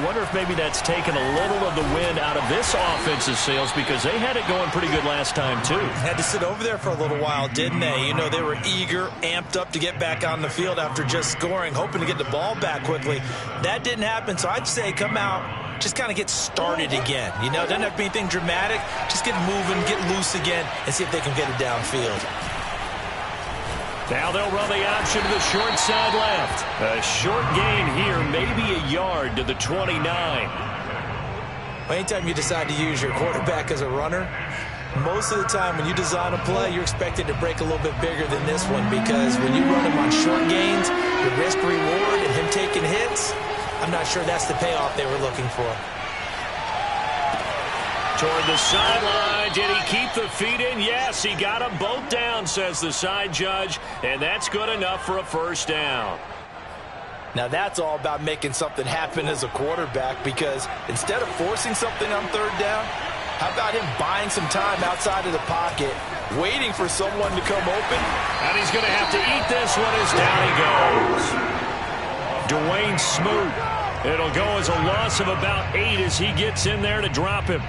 wonder if maybe that's taken a little of the wind out of this offense's sails because they had it going pretty good last time, too. Had to sit over there for a little while, didn't they? You know, they were eager, amped up to get back on the field after just scoring, hoping to get the ball back quickly. That didn't happen, so I'd say come out, just kind of get started again. You know, doesn't have to be anything dramatic. Just get moving, get loose again, and see if they can get it downfield. Now they'll run the option to the short side left. A short gain here, maybe a yard to the 29. Anytime you decide to use your quarterback as a runner, most of the time when you design a play, you're expected to break a little bit bigger than this one because when you run him on short gains, the risk-reward and him taking hits, I'm not sure that's the payoff they were looking for. Toward the sideline. Did he keep the feet in? Yes, he got them both down, says the side judge, and that's good enough for a first down. Now that's all about making something happen as a quarterback because instead of forcing something on third down, how about him buying some time outside of the pocket, waiting for someone to come open? And he's going to have to eat this one as down he goes. Dwayne Smoot. It'll go as a loss of about 8 as he gets in there to drop him.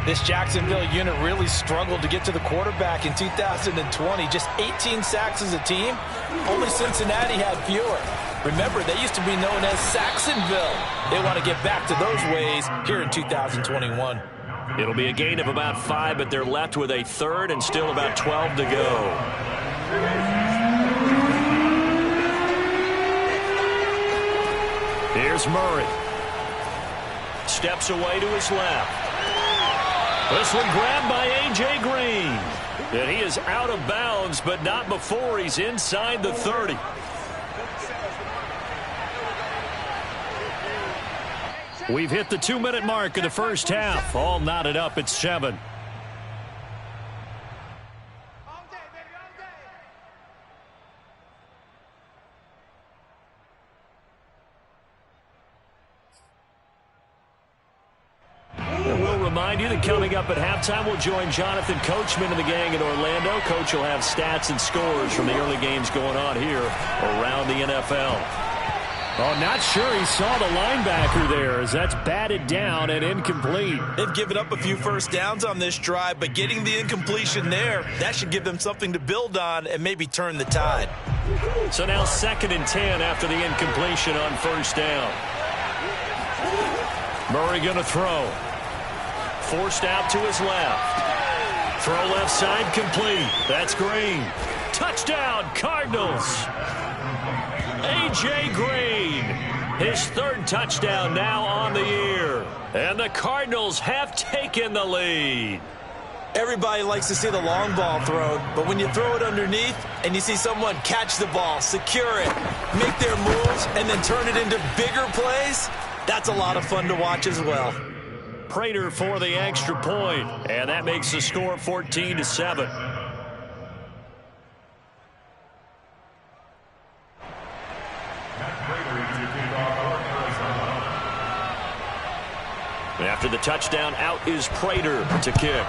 This Jacksonville unit really struggled to get to the quarterback in 2020. Just 18 sacks as a team. Only Cincinnati had fewer. Remember, they used to be known as Sacksonville. They want to get back to those ways here in 2021. It'll be a gain of about 5, but they're left with a third and still about 12 to go. Here's Murray. Steps away to his left. This one grabbed by A.J. Green. And he is out of bounds, but not before he's inside the 30. We've hit the 2-minute mark of the first half. All knotted up at 7. Remind you that coming up at halftime, we'll join Jonathan Coachman and the gang in Orlando. Coach will have stats and scores from the early games going on here around the NFL. Oh, not sure he saw the linebacker there as that's batted down and incomplete. They've given up a few first downs on this drive, but getting the incompletion there, that should give them something to build on and maybe turn the tide. So now 2nd and 10 after the incompletion on first down. Murray going to throw. Forced out to his left. Throw left side complete. That's Green. Touchdown, Cardinals. A.J. Green. His 3rd touchdown now on the year. And the Cardinals have taken the lead. Everybody likes to see the long ball thrown, but when you throw it underneath and you see someone catch the ball, secure it, make their moves, and then turn it into bigger plays, that's a lot of fun to watch as well. Prater for the extra point, and that makes the score 14-7. After the touchdown, out is Prater to kick.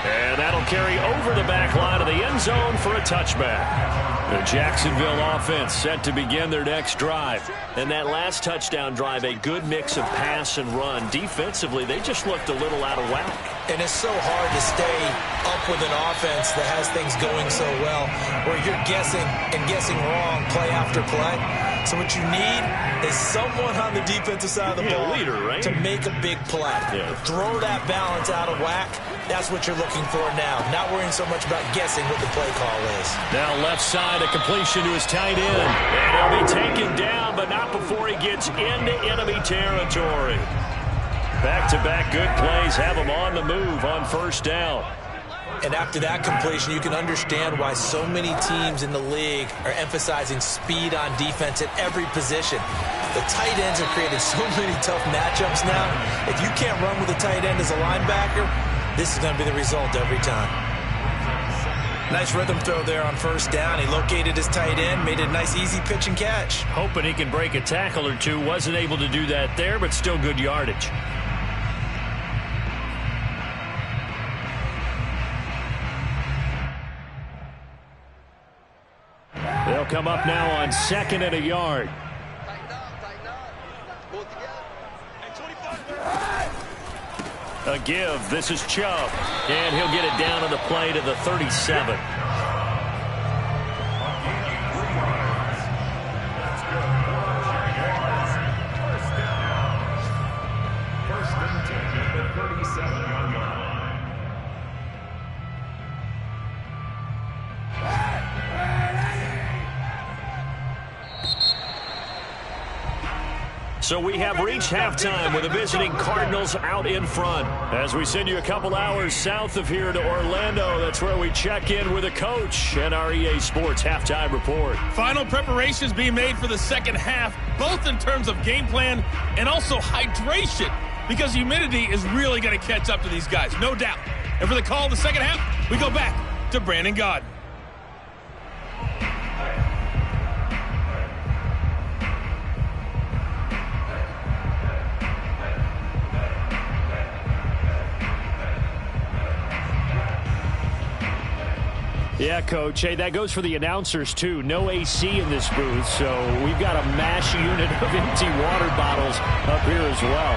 And that'll carry over the back line of the end zone for a touchback. The Jacksonville offense set to begin their next drive. And that last touchdown drive, a good mix of pass and run. Defensively, they just looked a little out of whack. And it's so hard to stay up with an offense that has things going so well, where you're guessing and guessing wrong play after play. So what you need is someone on the defensive side of the ball leader, right? to make a big play. Yeah. Throw that balance out of whack. That's what you're looking for now. Not worrying so much about guessing what the play call is. Now left side, a completion to his tight end. And he'll be taken down, but not before he gets into enemy territory. Back-to-back good plays have him on the move on first down. And after that completion, you can understand why so many teams in the league are emphasizing speed on defense at every position. The tight ends have created so many tough matchups now. If you can't run with a tight end as a linebacker, this is going to be the result every time. Nice rhythm throw there on first down. He located his tight end, made a nice easy pitch and catch. Hoping he can break a tackle or two. Wasn't able to do that there, but still good yardage. They'll come up now on 2nd and a yard. A give. This is Chubb. And he'll get it down on the play to the 37. So we have reached halftime with the visiting Cardinals out in front. As we send you a couple hours south of here to Orlando, that's where we check in with the coach and our EA Sports halftime report. Final preparations being made for the second half, both in terms of game plan and also hydration, because humidity is really going to catch up to these guys, no doubt. And for the call of the second half, we go back to Brandon Gaudin. Yeah, Coach. Hey, that goes for the announcers, too. No AC in this booth, so we've got a mash unit of empty water bottles up here as well.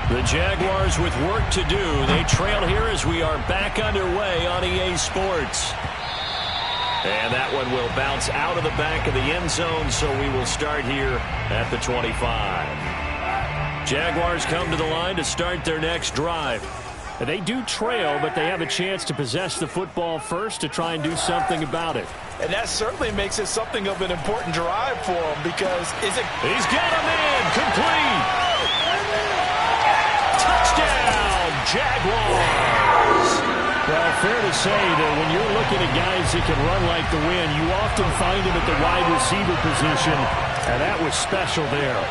The Jaguars with work to do. They trail here as we are back underway on EA Sports. And that one will bounce out of the back of the end zone, so we will start here at the 25. Jaguars come to the line to start their next drive. They do trail, but they have a chance to possess the football first to try and do something about it. And that certainly makes it something of an important drive for them because He's got him in. Complete. Touchdown, Jaguars. Well, fair to say that when you're looking at guys that can run like the wind, you often find them at the wide receiver position, and that was special there.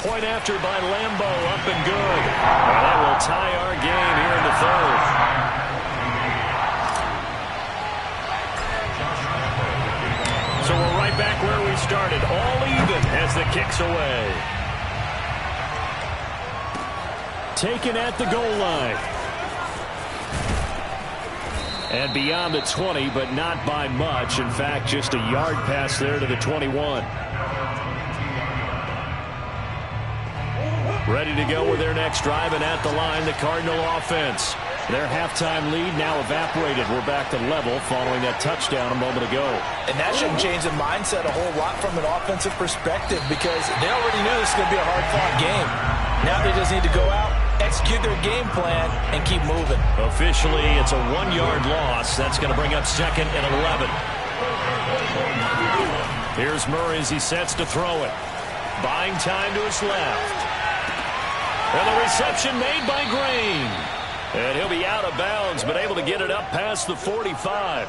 Point after by Lambo, up and good. And that will tie our game here in the third. So we're right back where we started, all even as the kick's away. Taken at the goal line. And beyond the 20, but not by much. In fact, just a yard pass there to the 21. Ready to go with their next drive, and at the line, the Cardinal offense. Their halftime lead now evaporated. We're back to level following that touchdown a moment ago. And that shouldn't change the mindset a whole lot from an offensive perspective because they already knew this was going to be a hard-fought game. Now they just need to go out, execute their game plan, and keep moving. Officially, it's a 1-yard loss. That's going to bring up 2nd and 11. Here's Murray as he sets to throw it. Buying time to his left. And the reception made by Green. And he'll be out of bounds, but able to get it up past the 45.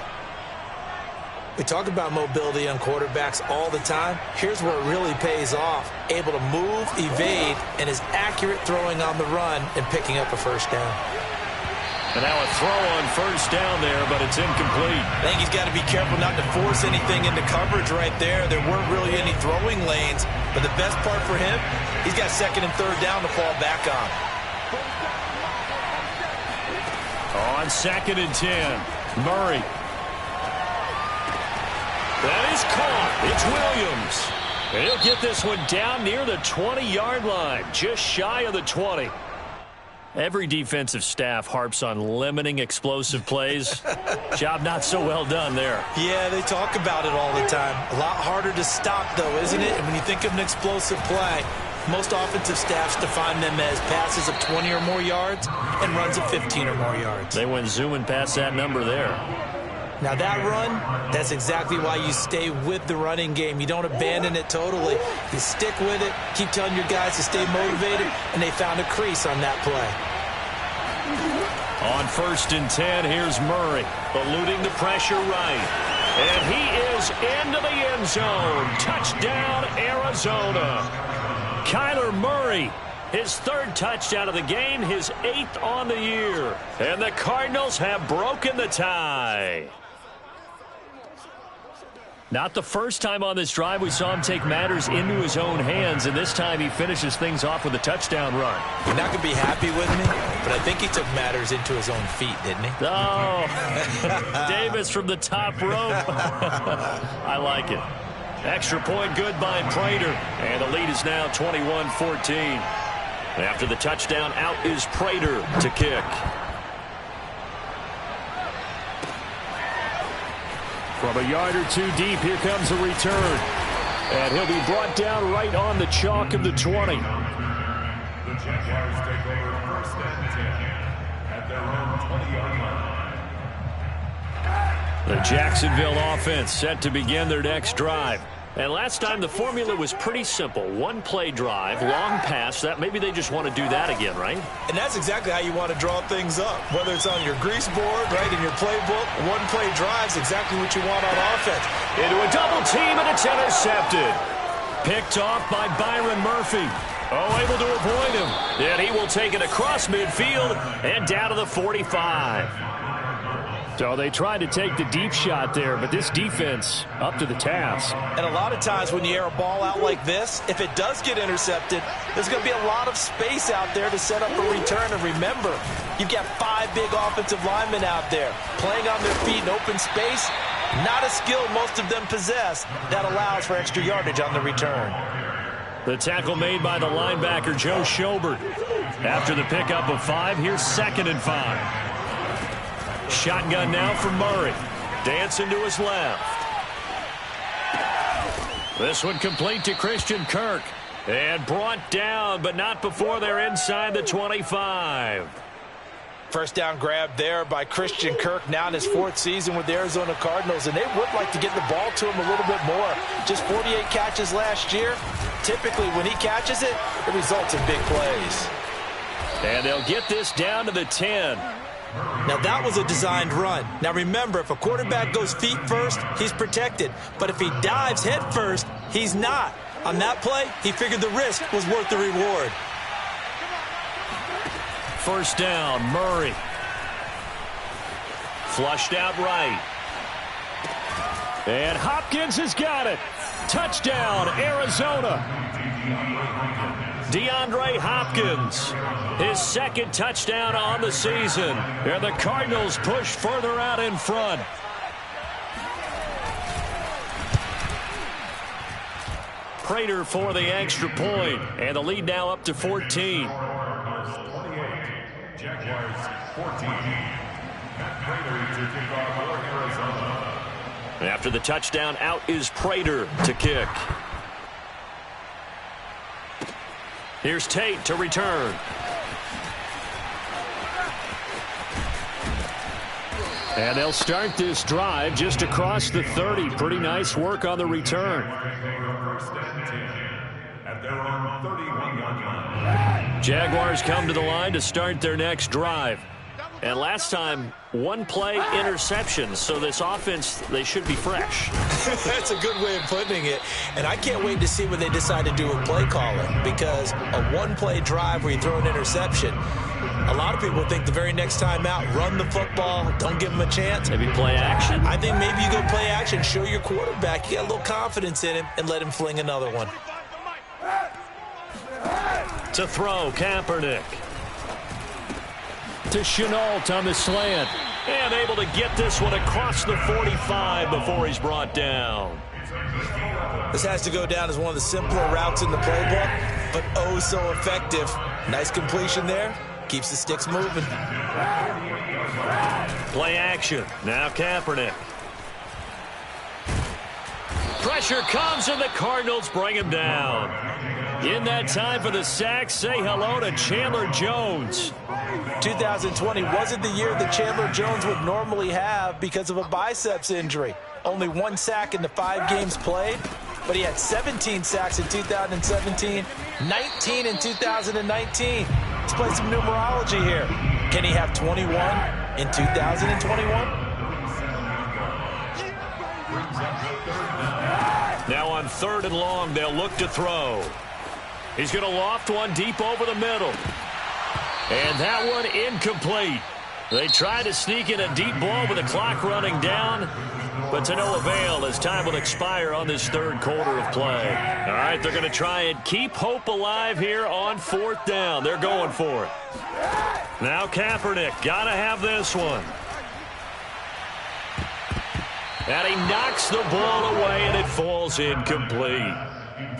We talk about mobility on quarterbacks all the time. Here's where it really pays off. Able to move, evade, and is accurate throwing on the run and picking up a first down. And now a throw on first down there, but it's incomplete. I think he's got to be careful not to force anything into coverage right there. There weren't really any throwing lanes, but the best part for him, he's got 2nd and 3rd down to fall back on. On 2nd and 10, Murray. That is caught. It's Williams. And he'll get this one down near the 20-yard line, just shy of the 20. Every defensive staff harps on limiting explosive plays. Job not so well done there. Yeah, they talk about it all the time. A lot harder to stop, though, isn't it? And when you think of an explosive play, most offensive staffs define them as passes of 20 or more yards and runs of 15 or more yards. They went zooming past that number there. Now that run, that's exactly why you stay with the running game. You don't abandon it totally. You stick with it, keep telling your guys to stay motivated, and they found a crease on that play. On 1st and 10, here's Murray, eluding the pressure right. And he is into the end zone. Touchdown, Arizona. Kyler Murray, his 3rd touchdown of the game, his 8th on the year. And the Cardinals have broken the tie. Not the first time on this drive we saw him take matters into his own hands, and this time he finishes things off with a touchdown run. You're not going to be happy with me, but I think he took matters into his own feet, didn't he? Oh, Davis from the top rope. I like it. Extra point good by Prater, and the lead is now 21-14. After the touchdown, out is Prater to kick. From a yard or two deep, here comes a return. And he'll be brought down right on the chalk of the 20. The Jaguars take over 1st and 10 at their own 20-yard line. The Jacksonville offense set to begin their next drive. And last time the formula was pretty simple. One-play drive, long pass. That maybe they just want to do that again, right? And that's exactly how you want to draw things up. Whether it's on your grease board, right, in your playbook, one-play drive's exactly what you want on offense. Into a double team, and it's intercepted. Picked off by Byron Murphy. Oh, able to avoid him. And he will take it across midfield and down to the 45. So they tried to take the deep shot there, but this defense up to the task. And a lot of times when you air a ball out like this, if it does get intercepted, there's going to be a lot of space out there to set up a return. And remember, you've got 5 big offensive linemen out there playing on their feet in open space. Not a skill most of them possess that allows for extra yardage on the return. The tackle made by the linebacker, Joe Schobert. After the pickup of 5, here's 2nd and 5. Shotgun now for Murray. Dancing to his left. This one complete to Christian Kirk. And brought down, but not before they're inside the 25. First down grab there by Christian Kirk, now in his 4th season with the Arizona Cardinals, and they would like to get the ball to him a little bit more. Just 48 catches last year. Typically, when he catches it, it results in big plays. And they'll get this down to the 10. Now, that was a designed run. Now, remember, if a quarterback goes feet first, he's protected. But if he dives head first, he's not. On that play, he figured the risk was worth the reward. First down, Murray. Flushed out right. And Hopkins has got it. Touchdown, Arizona. DeAndre Hopkins, his 2nd touchdown on the season. And the Cardinals push further out in front. Prater for the extra point, and the lead now up to 14. Jaguars 14. Prater to kick off for Arizona. After the touchdown, out is Prater to kick. Here's Tate to return. And they'll start this drive just across the 30. Pretty nice work on the return. Jaguars come to the line to start their next drive. And last time, 1-play interception. So this offense, they should be fresh. That's a good way of putting it. And I can't wait to see what they decide to do with play calling. Because a 1-play drive where you throw an interception, a lot of people think the very next time out, run the football, don't give them a chance. Maybe play action. I think maybe you go play action, show your quarterback you got a little confidence in him, and let him fling another one. To throw, Kaepernick. To Chenault on the slant. And able to get this one across the 45 before he's brought down. This has to go down as one of the simpler routes in the playbook, but oh so effective. Nice completion there. Keeps the sticks moving. Play action. Now Kaepernick. Pressure comes, and the Cardinals bring him down. In that time for the sack, say hello to Chandler Jones. 2020 wasn't the year that Chandler Jones would normally have because of a biceps injury. Only 1 sack in the 5 games played, but he had 17 sacks in 2017, 19 in 2019. Let's play some numerology here. Can he have 21 in 2021? Now on 3rd and long, they'll look to throw. He's going to loft one deep over the middle. And that one incomplete. They tried to sneak in a deep ball with the clock running down. but to no avail as time will expire on this third quarter of play. All right, they're going to try and keep hope alive here on 4th down. They're going for it. Now Kaepernick, got to have this one. And he knocks the ball away, and it falls incomplete.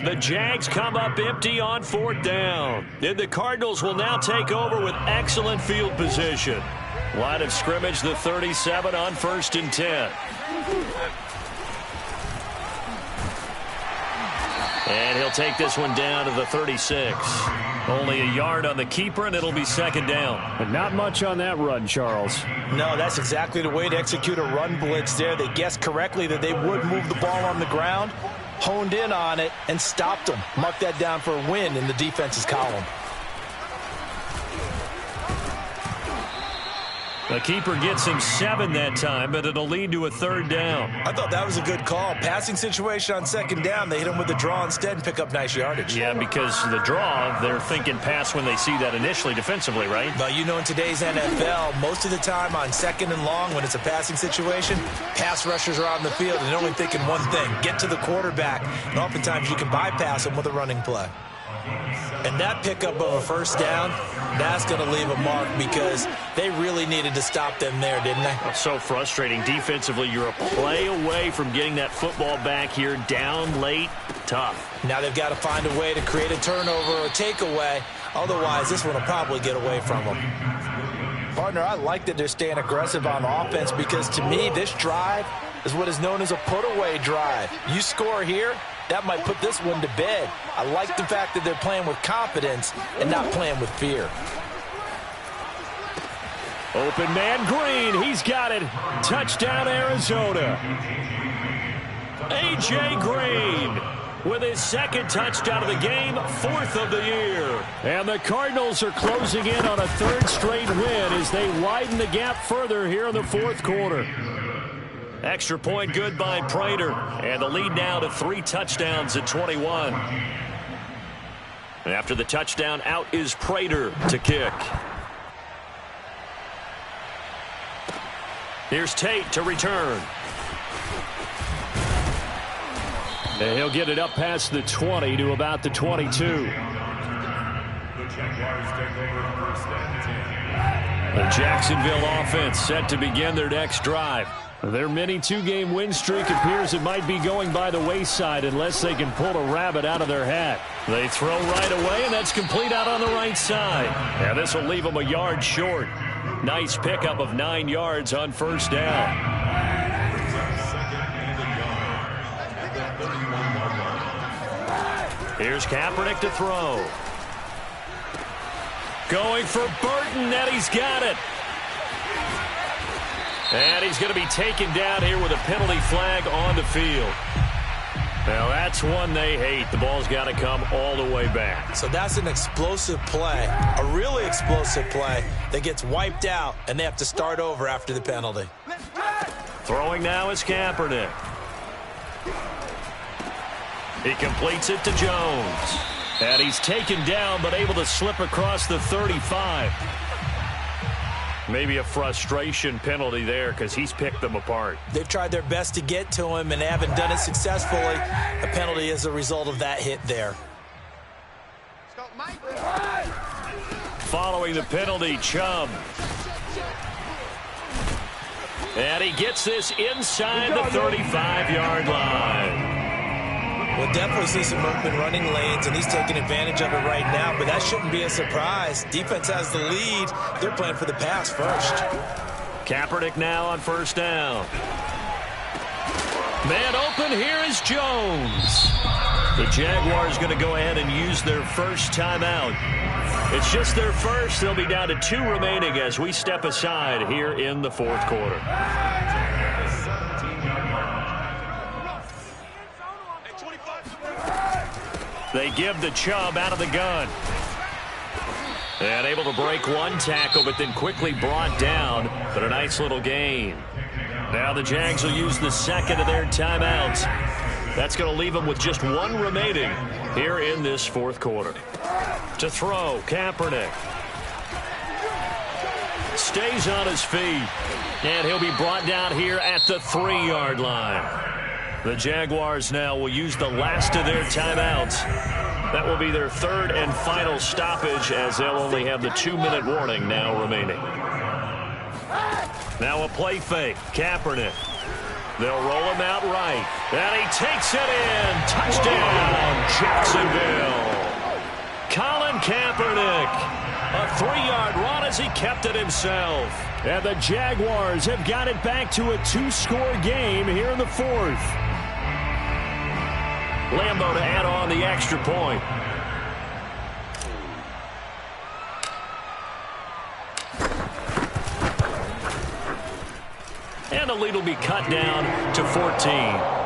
The Jags come up empty on 4th down. And the Cardinals will now take over with excellent field position. Line of scrimmage, the 37 on 1st and 10. And he'll take this one down to the 36. Only a yard on the keeper, and it'll be 2nd down. But not much on that run, Charles. No, that's exactly the way to execute a run blitz there. They guessed correctly that they would move the ball on the ground, honed in on it, and stopped them. Mark that down for a win in the defense's column. The keeper gets him 7 that time, but it'll lead to a 3rd down. I thought that was a good call. Passing situation on 2nd down. They hit him with the draw instead and pick up nice yardage. Yeah, because the draw, they're thinking pass when they see that initially defensively, right? But you know, in today's NFL, most of the time on 2nd and long, when it's a passing situation, pass rushers are out in the field and they're only thinking one thing, get to the quarterback. And oftentimes you can bypass them with a running play. And that pickup of a 1st down, that's going to leave a mark because they really needed to stop them there, didn't they? So frustrating. Defensively, you're a play away from getting that football back here, down late, tough. Now they've got to find a way to create a turnover or a takeaway. Otherwise, this one will probably get away from them. Partner, I like that they're staying aggressive on offense because to me, this drive is what is known as a put-away drive. You score here, that might put this one to bed. I like the fact that they're playing with confidence and not playing with fear. Open man Green. He's got it. Touchdown, Arizona. A.J. Green with his 2nd touchdown of the game, 4th of the year. And the Cardinals are closing in on a 3rd straight win as they widen the gap further here in the 4th quarter. Extra point good by Prater. And the lead now to 3 touchdowns at 21. After the touchdown, out is Prater to kick. Here's Tate to return. And he'll get it up past the 20 to about the 22. The Jaguars take over 1st and 10. The Jacksonville offense set to begin their next drive. Their mini 2-game win streak appears it might be going by the wayside unless they can pull a rabbit out of their hat. They throw right away, and that's complete out on the right side. And this will leave them a yard short. Nice pickup of 9 yards on 1st down. Here's Kaepernick to throw. Going for Burton, and he's got it. And he's going to be taken down here with a penalty flag on the field. Now, that's one they hate. The ball's got to come all the way back. So that's an explosive play, a really explosive play that gets wiped out, and they have to start over after the penalty. Throwing now is Kaepernick. He completes it to Jones. And he's taken down, but able to slip across the 35. Maybe a frustration penalty there because he's picked them apart. They've tried their best to get to him and haven't done it successfully. A penalty as a result of that hit there. Following the penalty, Chubb. And he gets this inside the 35-yard line. We'll definitely see some open running lanes, and he's taking advantage of it right now, but that shouldn't be a surprise. Defense has the lead. They're playing for the pass first. Kaepernick now on 1st down. Man open, here is Jones. The Jaguars going to go ahead and use their first timeout. It's just their first. They'll be down to 2 remaining as we step aside here in the 4th quarter. They give the Chubb out of the gun. And able to break one tackle, but then quickly brought down. But a nice little gain. Now the Jags will use the 2nd of their timeouts. That's going to leave them with just 1 remaining here in this 4th quarter. To throw, Kaepernick. stays on his feet. And he'll be brought down here at the 3-yard line. The Jaguars now will use the last of their timeouts. That will be their third and final stoppage, as they'll only have the 2-minute warning now remaining. Now a play fake. Kaepernick. They'll roll him out right. And he takes it in. Touchdown, Jacksonville. Colin Kaepernick. A 3-yard run as he kept it himself. And the Jaguars have got it back to a 2-score game here in the 4th. Lambeau to add on the extra point. And the lead will be cut down to 14.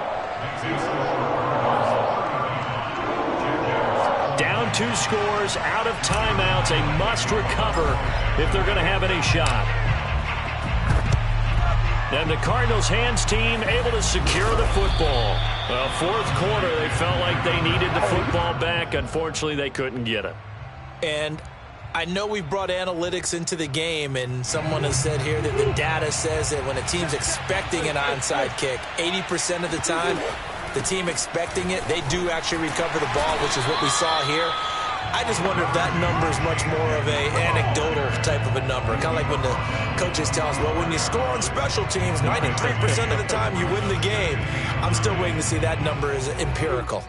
Down 2 scores, out of timeouts, a must recover if they're going to have any shot. And the Cardinals' hands team able to secure the football. Well, 4th quarter, they felt like they needed the football back. Unfortunately, they couldn't get it. And I know we brought analytics into the game, and someone has said here that the data says that when a team's expecting an onside kick, 80% of the time, the team expecting it, they do actually recover the ball, which is what we saw here. I just wonder if that number is much more of a anecdotal type of a number. Kind of like when the coaches tell us, well, when you score on special teams, 93% of the time you win the game. I'm still waiting to see that number is empirical.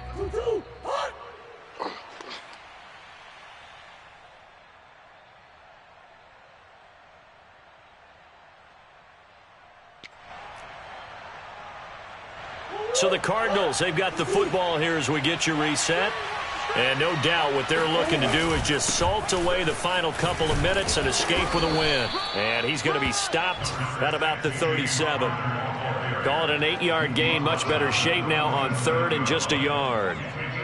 So the Cardinals, they've got the football here as we get you reset. And no doubt what they're looking to do is just salt away the final couple of minutes and escape with a win. And he's going to be stopped at about the 37. Call it an 8-yard gain. Much better shape now on 3rd and just a yard.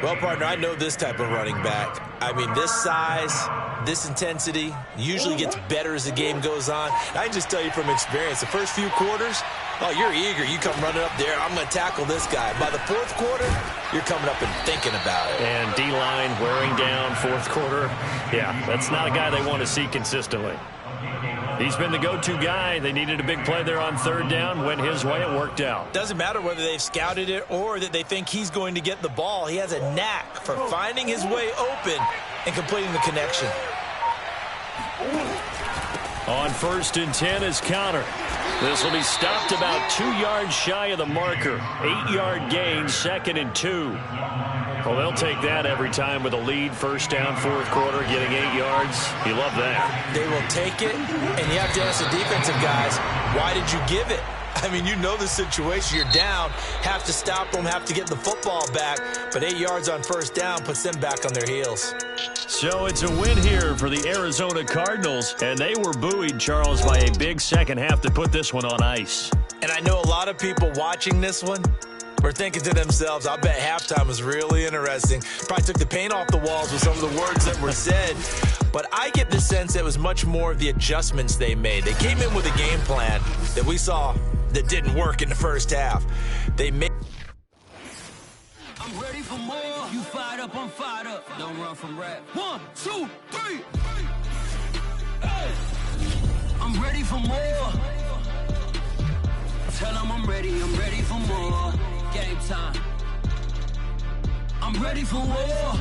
Well, partner, I know this type of running back. I mean, this size, this intensity usually gets better as the game goes on. I can just tell you from experience, the first few quarters, oh, you're eager. You come running up there. I'm going to tackle this guy. By the 4th quarter, you're coming up and thinking about it. And D-line wearing down 4th quarter. Yeah, that's not a guy they want to see consistently. He's been the go-to guy. They needed a big play there on 3rd down. Went his way. It worked out. Doesn't matter whether they've scouted it or that they think he's going to get the ball. He has a knack for finding his way open and completing the connection. On 1st and 10 is Conner. This will be stopped about 2 yards shy of the marker. 8-yard gain, 2nd and 2. Well, they'll take that every time with a lead. 1st down, 4th quarter, getting 8 yards. You love that. They will take it, and you have to ask the defensive guys, why did you give it? I mean, you know the situation. You're down, have to stop them, have to get the football back. But 8 yards on 1st down puts them back on their heels. So it's a win here for the Arizona Cardinals, and they were buoyed, Charles, by a big second half to put this one on ice. And I know a lot of people watching this one were thinking to themselves, I bet halftime was really interesting. Probably took the paint off the walls with some of the words that were said. But I get the sense that it was much more of the adjustments they made. They came in with a game plan that we saw that didn't work in the first half. They made... I'm ready for more. You fired up, I'm fired up. Don't run from rap. 1, 2, 3. Hey. I'm ready for more. Tell them I'm ready for more. Game time. I'm ready for war.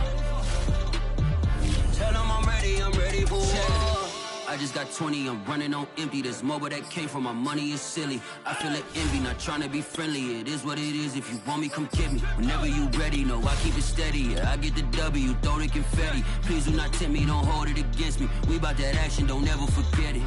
Tell them I'm ready for war. I just got 20, I'm running on empty. This mobile that came from my money is silly. I feel it envy, not trying to be friendly. It is what it is, if you want me, come get me. Whenever you ready, no, I keep it steady. Yeah, I get the W, throw the confetti. Please do not tempt me, don't hold it against me. We about that action, don't ever forget it.